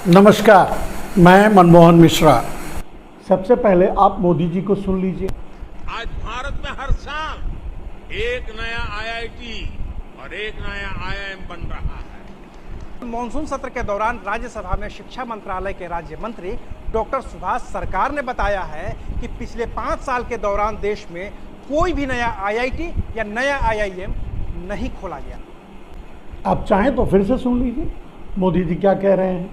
नमस्कार, मैं मनमोहन मिश्रा। सबसे पहले आप मोदी जी को सुन लीजिए। आज भारत में हर साल एक नया आईआईटी और एक नया आईआईएम बन रहा है। मानसून सत्र के दौरान राज्यसभा में शिक्षा मंत्रालय के राज्य मंत्री डॉक्टर सुभाष सरकार ने बताया है कि पिछले 5 साल के दौरान देश में कोई भी नया आईआईटी या नया आईआईएम नहीं खोला गया। आप चाहें तो फिर से सुन लीजिए मोदी जी क्या कह रहे हैं।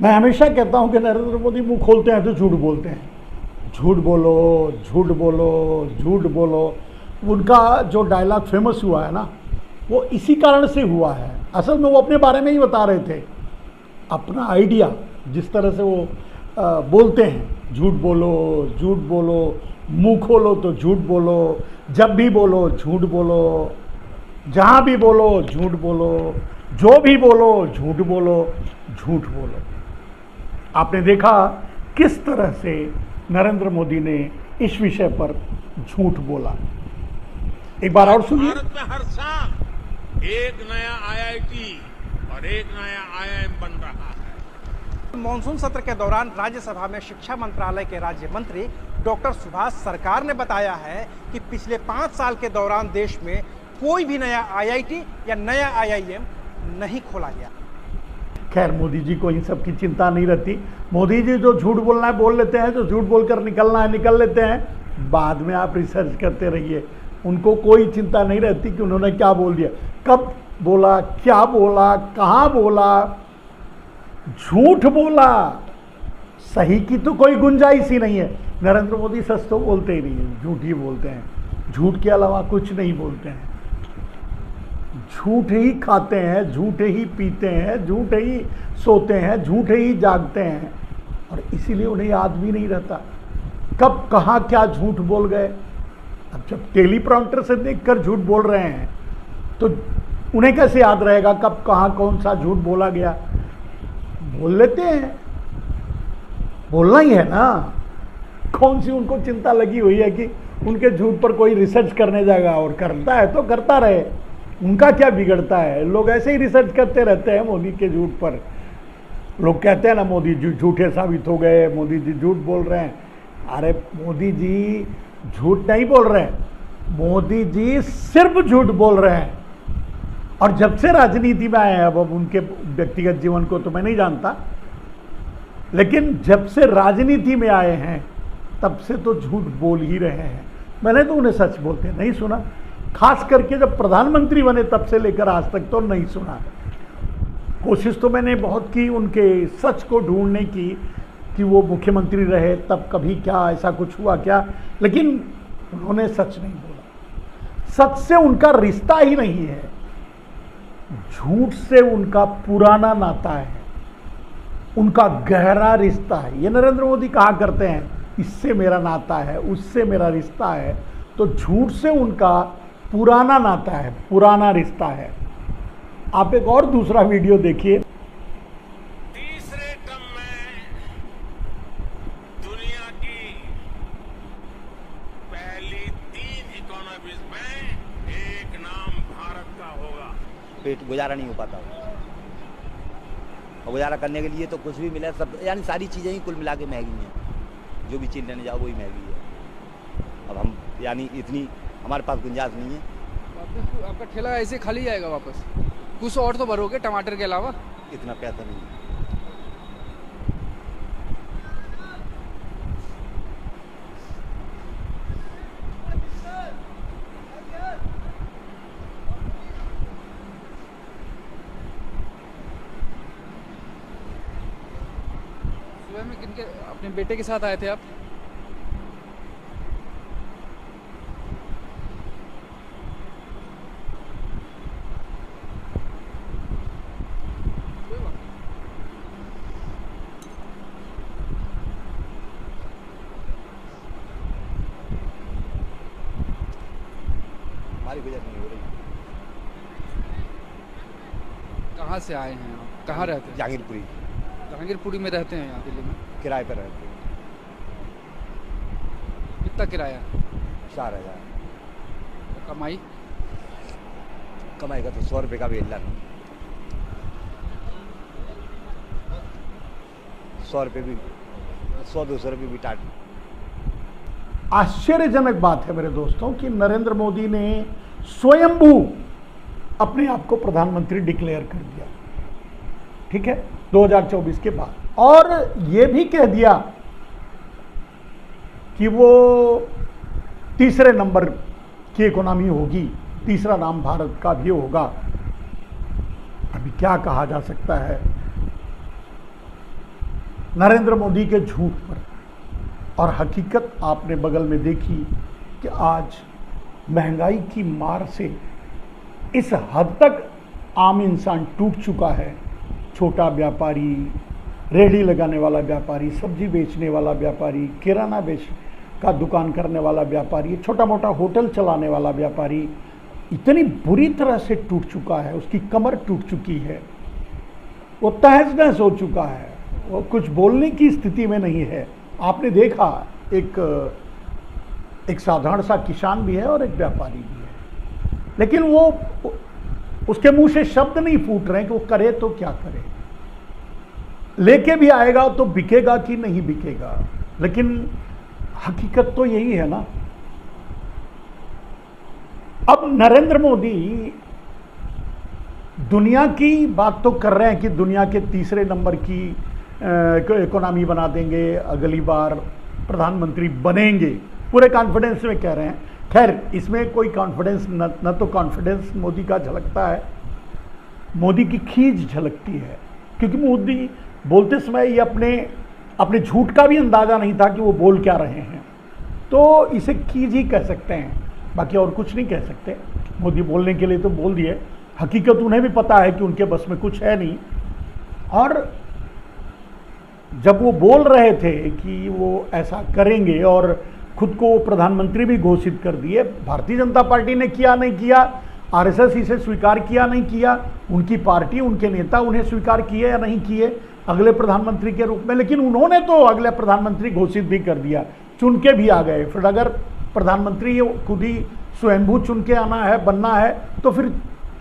मैं हमेशा कहता हूं कि नरेंद्र मोदी मुंह खोलते हैं तो झूठ बोलते हैं। झूठ बोलो, झूठ बोलो, झूठ बोलो। उनका जो डायलॉग फेमस हुआ है ना, वो इसी कारण से हुआ है। असल में वो अपने बारे में ही बता रहे थे, अपना आइडिया जिस तरह से वो बोलते हैं। झूठ बोलो, झूठ बोलो, मुंह खोलो तो झूठ बोलो, जब भी बोलो झूठ बोलो, जहाँ भी बोलो झूठ बोलो, जो भी बोलो झूठ बोलो, झूठ बोलो। आपने देखा किस तरह से नरेंद्र मोदी ने इस विषय पर झूठ बोला। एक बार और सुनिए। भारत में हर साल एक नया आईआईटी और एक नया आईआईएम बन रहा है। मानसून सत्र के दौरान राज्यसभा में शिक्षा मंत्रालय के राज्य मंत्री डॉक्टर सुभाष सरकार ने बताया है कि पिछले 5 साल के दौरान देश में कोई भी नया आईआईटी या नया आईआईएम नहीं खोला गया। खैर, मोदी जी को इन सब की चिंता नहीं रहती। मोदी जी जो झूठ बोलना है बोल लेते हैं, जो झूठ बोलकर निकलना है निकल लेते हैं। बाद में आप रिसर्च करते रहिए। उनको कोई चिंता नहीं रहती कि उन्होंने क्या बोल दिया, कब बोला, क्या बोला, कहाँ बोला। झूठ बोला, सही की तो कोई गुंजाइश ही नहीं है। नरेंद्र मोदी सच तो बोलते ही नहीं है, झूठ ही बोलते हैं। झूठ के अलावा कुछ नहीं बोलते हैं। झूठ ही खाते हैं, झूठ ही पीते हैं, झूठ ही सोते हैं, झूठ ही जागते हैं। और इसीलिए उन्हें याद भी नहीं रहता कब कहाँ क्या झूठ बोल गए। अब जब टेलीप्रॉम्प्टर से देखकर झूठ बोल रहे हैं तो उन्हें कैसे याद रहेगा कब कहाँ कौन सा झूठ बोला गया। बोल लेते हैं, बोलना ही है ना। कौन सी उनको चिंता लगी हुई है कि उनके झूठ पर कोई रिसर्च करने जाएगा। और करता है तो करता रहे, उनका क्या बिगड़ता है। लोग ऐसे ही रिसर्च करते रहते हैं मोदी के झूठ पर। लोग कहते हैं ना मोदी जी झूठे साबित हो गए, मोदी जी झूठ बोल रहे हैं। अरे मोदी जी झूठ नहीं बोल रहे हैं, मोदी जी सिर्फ झूठ बोल रहे हैं। और जब से राजनीति में आए हैं, अब उनके व्यक्तिगत जीवन को तो मैं नहीं जानता, लेकिन जब से राजनीति में आए हैं तब से तो झूठ बोल ही रहे हैं। मैंने तो उन्हें सच बोलते नहीं सुना। खास करके जब प्रधानमंत्री बने तब से लेकर आज तक तो नहीं सुना। कोशिश तो मैंने बहुत की उनके सच को ढूंढने की कि वो मुख्यमंत्री रहे तब कभी क्या ऐसा कुछ हुआ क्या, लेकिन उन्होंने सच नहीं बोला। सच से उनका रिश्ता ही नहीं है, झूठ से उनका पुराना नाता है, उनका गहरा रिश्ता है। ये नरेंद्र मोदी कहा करते हैं, इससे मेरा नाता है, उससे मेरा रिश्ता है। तो झूठ से उनका पुराना नाता है, पुराना रिश्ता है। आप एक और दूसरा वीडियो देखिए। तीसरे टर्म में दुनिया की पहली 3 इकोनॉमीज में एक नाम भारत का होगा। पेट गुजारा नहीं हो पाता और गुजारा करने के लिए तो कुछ भी मिले, सब यानी सारी चीज़ें ही कुल मिला के महंगी हैं। जो भी चीज़ लेने जाओ वही महंगी है। अब हम यानी इतनी हमारे पास गुंजाइश नहीं है। वापस आपका ठेला ऐसे खाली जाएगा वापस? कुछ और तो भरोगे टमाटर के अलावा? इतना पैसा नहीं है। सुबह में किनके अपने बेटे के साथ आए थे आप? हमारी गुजर नहीं हो रही। कहाँ से आए हैं आप? कहाँ रहते हैं? जहांगीरपुरी जहांगीरपुरी में रहते हैं यहाँ दिल्ली में? किराए पर रहते हैं। कितना किराया? 4,000। कमाई? कमाई का तो 100 रुपये का भी हिल्ला नहीं। 100 रुपये भी 100-200 रुपये भी टाट। आश्चर्यजनक बात है मेरे दोस्तों कि नरेंद्र मोदी ने स्वयंभू अपने आप को प्रधानमंत्री डिक्लेयर कर दिया, ठीक है, 2024 के बाद, और ये भी कह दिया कि वो तीसरे नंबर की इकोनॉमी होगी, तीसरा नाम भारत का भी होगा। अभी क्या कहा जा सकता है नरेंद्र मोदी के झूठ पर। और हकीकत आपने बगल में देखी कि आज महंगाई की मार से इस हद तक आम इंसान टूट चुका है। छोटा व्यापारी, रेहड़ी लगाने वाला व्यापारी, सब्जी बेचने वाला व्यापारी, किराना का दुकान करने वाला व्यापारी, छोटा मोटा होटल चलाने वाला व्यापारी इतनी बुरी तरह से टूट चुका है, उसकी कमर टूट चुकी है, वो तहस नहस हो चुका है, वो कुछ बोलने की स्थिति में नहीं है। आपने देखा एक साधारण सा किसान भी है और एक व्यापारी भी है, लेकिन वो उसके मुंह से शब्द नहीं फूट रहे कि वो करे तो क्या करे। लेके भी आएगा तो बिकेगा कि नहीं बिकेगा, लेकिन हकीकत तो यही है ना। अब नरेंद्र मोदी दुनिया की बात तो कर रहे हैं कि दुनिया के तीसरे नंबर की इकोनॉमी बना देंगे, अगली बार प्रधानमंत्री बनेंगे, पूरे कॉन्फिडेंस में कह रहे हैं। खैर, इसमें कोई कॉन्फिडेंस न तो कॉन्फिडेंस मोदी का झलकता है, मोदी की खींच झलकती है, क्योंकि मोदी बोलते समय ये अपने झूठ का भी अंदाज़ा नहीं था कि वो बोल क्या रहे हैं, तो इसे खींच ही कह सकते हैं, बाकी और कुछ नहीं कह सकते। मोदी बोलने के लिए तो बोल दिए, हकीकत उन्हें भी पता है कि उनके बस में कुछ है नहीं। और जब वो बोल रहे थे कि वो ऐसा करेंगे और खुद को प्रधानमंत्री भी घोषित कर दिए, भारतीय जनता पार्टी ने किया नहीं किया, आरएसएस इसे स्वीकार किया नहीं किया, उनकी पार्टी, उनके नेता उन्हें स्वीकार किए या नहीं किए अगले प्रधानमंत्री के रूप में, लेकिन उन्होंने तो अगले प्रधानमंत्री घोषित भी कर दिया, चुन के भी आ गए। फिर अगर प्रधानमंत्री खुद ही स्वयंभू चुन के आना है, बनना है, तो फिर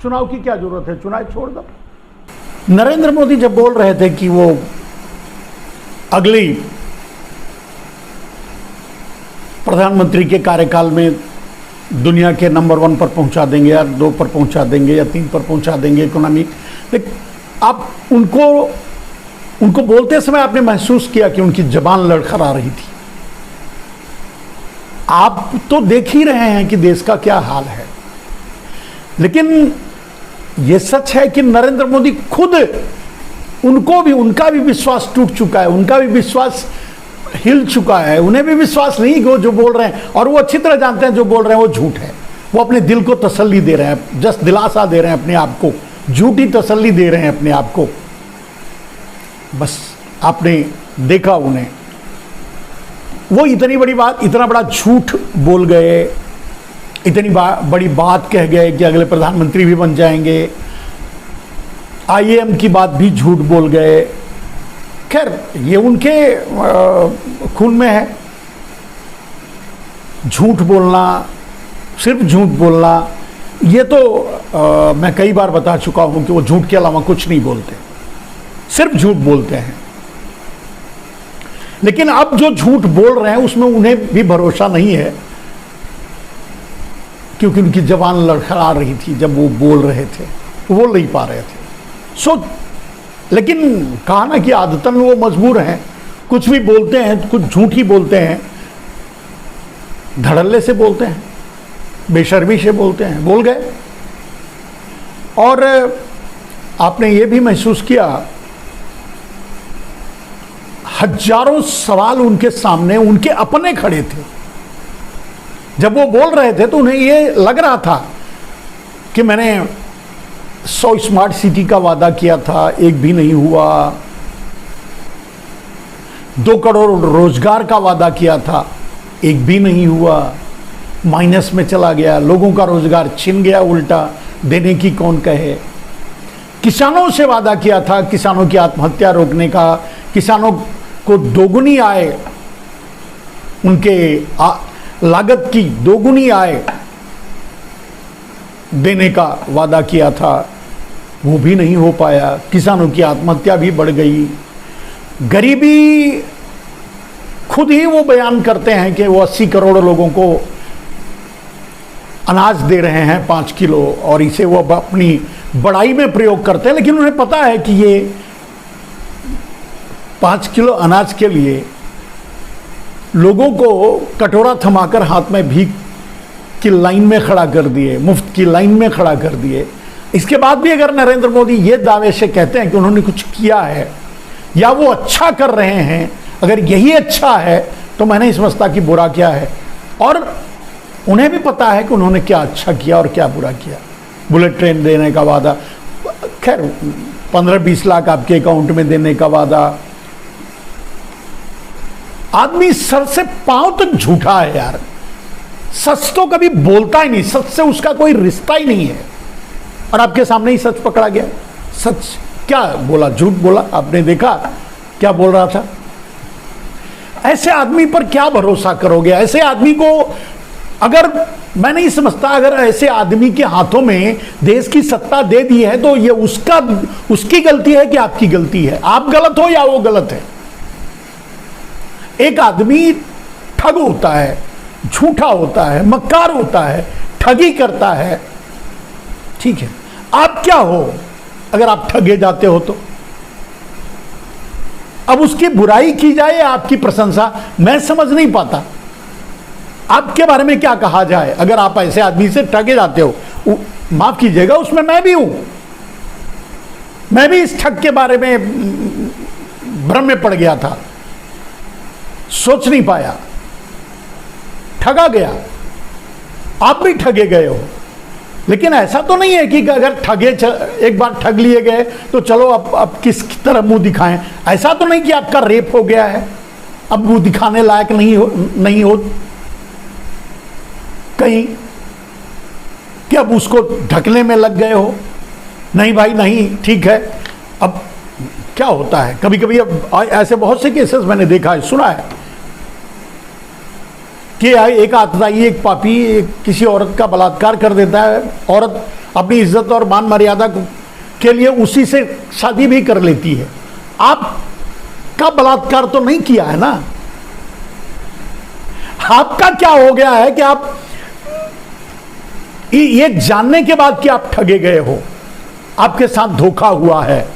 चुनाव की क्या जरूरत है, चुनाव छोड़ दो। नरेंद्र मोदी जब बोल रहे थे कि वो अगली प्रधानमंत्री के कार्यकाल में दुनिया के नंबर 1 पर पहुंचा देंगे या 2 पर पहुंचा देंगे या 3 पर पहुंचा देंगे इकोनॉमी, लेकिन आप उनको बोलते समय आपने महसूस किया कि उनकी जबान लड़खड़ा रही थी। आप तो देख ही रहे हैं कि देश का क्या हाल है, लेकिन यह सच है कि नरेंद्र मोदी खुद उनका भी विश्वास टूट चुका है, उनका भी विश्वास हिल चुका है, उन्हें भी विश्वास नहीं कि वो जो बोल रहे हैं, और वो अच्छी तरह जानते हैं जो बोल रहे हैं वो झूठ है। वो अपने दिल को तसल्ली दे रहे हैं, जस्ट दिलासा दे रहे हैं अपने आप को, झूठी तसल्ली दे रहे हैं अपने आप को। बस आपने देखा उन्हें, वो इतनी बड़ी बात, इतना बड़ा झूठ बोल गए, इतनी बड़ी बात कह गए कि अगले प्रधानमंत्री भी बन जाएंगे, IAM की बात भी झूठ बोल गए। खैर, ये उनके खून में है, झूठ बोलना, सिर्फ झूठ बोलना। ये तो मैं कई बार बता चुका हूं कि वो झूठ के अलावा कुछ नहीं बोलते, सिर्फ झूठ बोलते हैं। लेकिन अब जो झूठ बोल रहे हैं उसमें उन्हें भी भरोसा नहीं है, क्योंकि उनकी जबान लड़खड़ा रही थी जब वो बोल रहे थे, बोल नहीं पा रहे थे। लेकिन कहा ना कि आदतन वो मजबूर हैं, कुछ भी बोलते हैं, कुछ झूठ ही बोलते हैं, धड़ल्ले से बोलते हैं, बेशर्मी से बोलते हैं, बोल गए। और आपने ये भी महसूस किया, हजारों सवाल उनके सामने उनके अपने खड़े थे। जब वो बोल रहे थे तो उन्हें ये लग रहा था कि मैंने 100 स्मार्ट सिटी का वादा किया था, एक भी नहीं हुआ, 2 करोड़ रोजगार का वादा किया था, एक भी नहीं हुआ, माइनस में चला गया, लोगों का रोजगार छिन गया, उल्टा देने की कौन कहे। किसानों से वादा किया था, किसानों की आत्महत्या रोकने का, किसानों को दोगुनी आय, उनके लागत की दोगुनी आय देने का वादा किया था, वो भी नहीं हो पाया, किसानों की आत्महत्या भी बढ़ गई। गरीबी खुद ही वो बयान करते हैं कि वो 80 करोड़ लोगों को अनाज दे रहे हैं 5 किलो, और इसे वो अपनी बड़ाई में प्रयोग करते हैं। लेकिन उन्हें पता है कि ये 5 किलो अनाज के लिए लोगों को कटोरा थमाकर हाथ में भीख की लाइन में खड़ा कर दिए, मुफ्त की लाइन में खड़ा कर दिए। इसके बाद भी अगर नरेंद्र मोदी ये दावे से कहते हैं कि उन्होंने कुछ किया है या वो अच्छा कर रहे हैं, अगर यही अच्छा है तो मैं नहीं समझता कि बुरा क्या है। और उन्हें भी पता है कि उन्होंने क्या अच्छा किया और क्या बुरा किया। बुलेट ट्रेन देने का वादा, खैर 15-20 लाख आपके अकाउंट में देने का वादा। आदमी सर से पांव तक झूठा है यार, सच तो कभी बोलता ही नहीं, सच से उसका कोई रिश्ता ही नहीं है। और आपके सामने ही सच पकड़ा गया। सच क्या बोला, झूठ बोला, आपने देखा क्या बोल रहा था। ऐसे आदमी पर क्या भरोसा करोगे? ऐसे आदमी को अगर, मैं नहीं समझता, अगर ऐसे आदमी के हाथों में देश की सत्ता दे दी है तो ये उसकी गलती है कि आपकी गलती है? आप गलत हो या वो गलत है? एक आदमी ठग होता है, झूठा होता है, मक्कार होता है, ठगी करता है, ठीक है। आप क्या हो अगर आप ठगे जाते हो तो? अब उसकी बुराई की जाए या आपकी प्रशंसा, मैं समझ नहीं पाता। आपके बारे में क्या कहा जाए अगर आप ऐसे आदमी से ठगे जाते हो? माफ कीजिएगा, उसमें मैं भी हूं। मैं भी इस ठग के बारे में भ्रम में पड़ गया था, सोच नहीं पाया, ठगा गया। आप भी ठगे गए हो। लेकिन ऐसा तो नहीं है कि अगर एक बार ठग लिए गए तो चलो अब किस तरह मुंह दिखाएं। ऐसा तो नहीं कि आपका रेप हो गया है, अब मुंह दिखाने लायक नहीं हो कहीं, कि अब उसको ढकने में लग गए हो। नहीं भाई नहीं, ठीक है। अब क्या होता है कभी कभी, अब ऐसे बहुत से केसेस मैंने देखा है, सुना है कि एक आतताई, एक पापी किसी औरत का बलात्कार कर देता है। औरत अपनी इज्जत और मान मर्यादा के लिए उसी से शादी भी कर लेती है। आपका बलात्कार तो नहीं किया है ना। आपका क्या हो गया है कि आप ये जानने के बाद कि आप ठगे गए हो, आपके साथ धोखा हुआ है,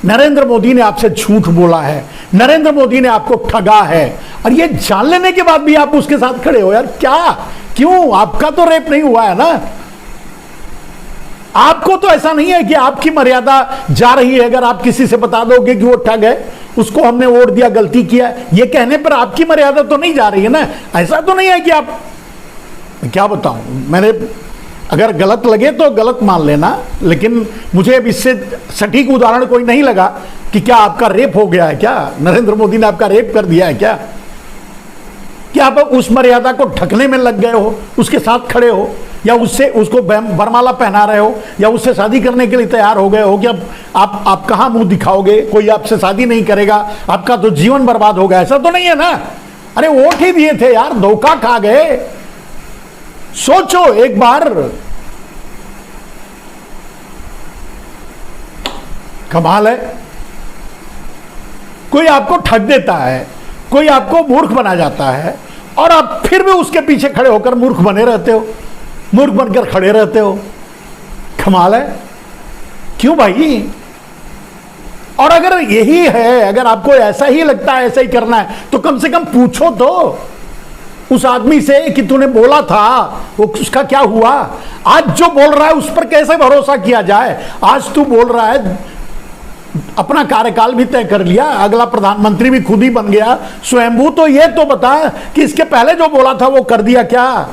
नरेंद्र मोदी ने आपसे झूठ बोला है, नरेंद्र मोदी ने आपको ठगा है, और ये जान लेने के बाद भी आप उसके साथ खड़े हो। यार क्या, क्यों? आपका तो रेप नहीं हुआ है ना। आपको तो ऐसा नहीं है कि आपकी मर्यादा जा रही है अगर आप किसी से बता दोगे कि वो ठग है, उसको हमने वोट दिया, गलती किया, ये कहने पर आपकी मर्यादा तो नहीं जा रही है ना। ऐसा तो नहीं है कि आप, क्या बताऊं, मैंने अगर गलत लगे तो गलत मान लेना, लेकिन मुझे अब इससे सटीक उदाहरण कोई नहीं लगा कि क्या आपका रेप हो गया है, क्या नरेंद्र मोदी ने आपका रेप कर दिया है, क्या आप उस मर्यादा को ढकने में लग गए हो, उसके साथ खड़े हो, या उसको बरमाला पहना रहे हो, या उससे शादी करने के लिए तैयार हो गए हो कि अब आप कहां मुंह दिखाओगे, कोई आपसे शादी नहीं करेगा, आपका तो जीवन बर्बाद होगा। ऐसा तो नहीं है ना। अरे वोट ही दिए थे यार, धोखा खा गए। सोचो एक बार, कमाल है। कोई आपको ठग देता है, कोई आपको मूर्ख बना जाता है, और आप फिर भी उसके पीछे खड़े होकर मूर्ख बने रहते हो, मूर्ख बनकर खड़े रहते हो। कमाल है। क्यों भाई? और अगर यही है, अगर आपको ऐसा ही लगता है, ऐसा ही करना है, तो कम से कम पूछो तो उस आदमी से कि तूने बोला था वो, उसका क्या हुआ? आज जो बोल रहा है उस पर कैसे भरोसा किया जाए? आज तू बोल रहा है अपना कार्यकाल भी तय कर लिया, अगला प्रधानमंत्री भी खुद ही बन गया स्वयंभू, तो ये तो बता कि इसके पहले जो बोला था वो कर दिया क्या?